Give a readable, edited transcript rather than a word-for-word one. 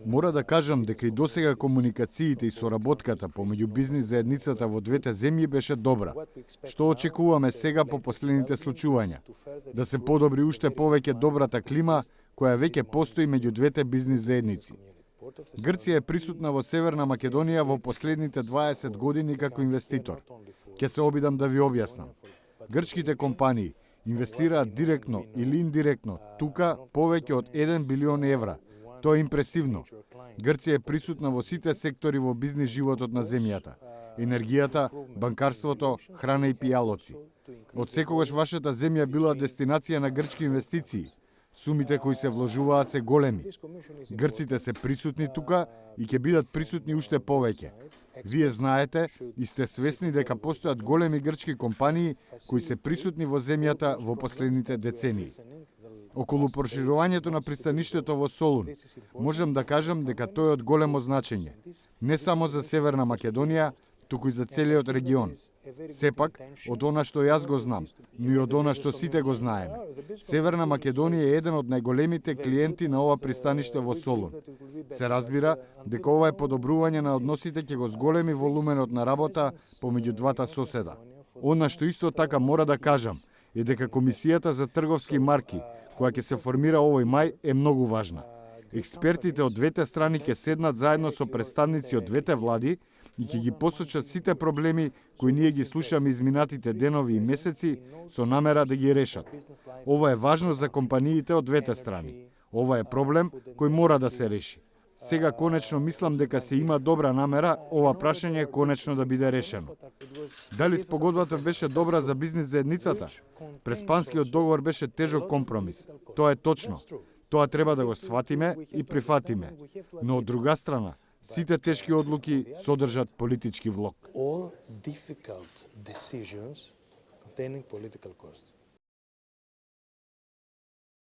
Мора да кажам дека и досега комуникациите и соработката помеѓу бизнис заедницата во двете земји беше добра. Што очекуваме сега по последните случувања? Да се подобри уште повеќе добрата клима која веќе постои меѓу двете бизнис заедници. Грција е присутна во Северна Македонија во последните 20 години како инвеститор. Ќе се обидам да ви објаснам. Грчките компании инвестираат директно или индиректно тука повеќе од 1 билион евра. Тоа е импресивно. Грција е присутна во сите сектори во бизнис животот на земјата. Енергијата, банкарството, храна и пијалоци. Од секогаш вашата земја била дестинација на грчки инвестиции. Сумите кои се вложуваат се големи. Грците се присутни тука и ќе бидат присутни уште повеќе. Вие знаете и сте свесни дека постојат големи грчки компании кои се присутни во земјата во последните децении. Околу проширувањето на пристаништето во Солун, можам да кажам дека тој е од големо значење. Не само за Северна Македонија, туку и за целиот регион. Сепак, од она што јас го знам, но и од она што сите го знаеме. Северна Македонија е еден од најголемите клиенти на ова пристаниште во Солун. Се разбира дека ова е подобрување на односите ќе го зголеми волуменот на работа помеѓу двата соседа. Она што исто така мора да кажам е дека Комисијата за трговски марки, која ќе се формира овој мај, е многу важна. Експертите од двете страни ќе седнат заедно со представници од двете влади и ќе ги посочат сите проблеми кои ние ги слушаме изминатите денови и месеци со намера да ги решат. Ова е важно за компаниите од двете страни. Ова е проблем кој мора да се реши. Сега конечно мислам дека се има добра намера ова прашање конечно да биде решено. Дали спогодбата беше добра за бизнис заедницата? Преспанскиот договор беше тежок компромис. Тоа е точно. Тоа треба да го сватиме и прифатиме. Но од друга страна, сите тешки одлуки содржат политички влог. All difficult decisions containing political costs.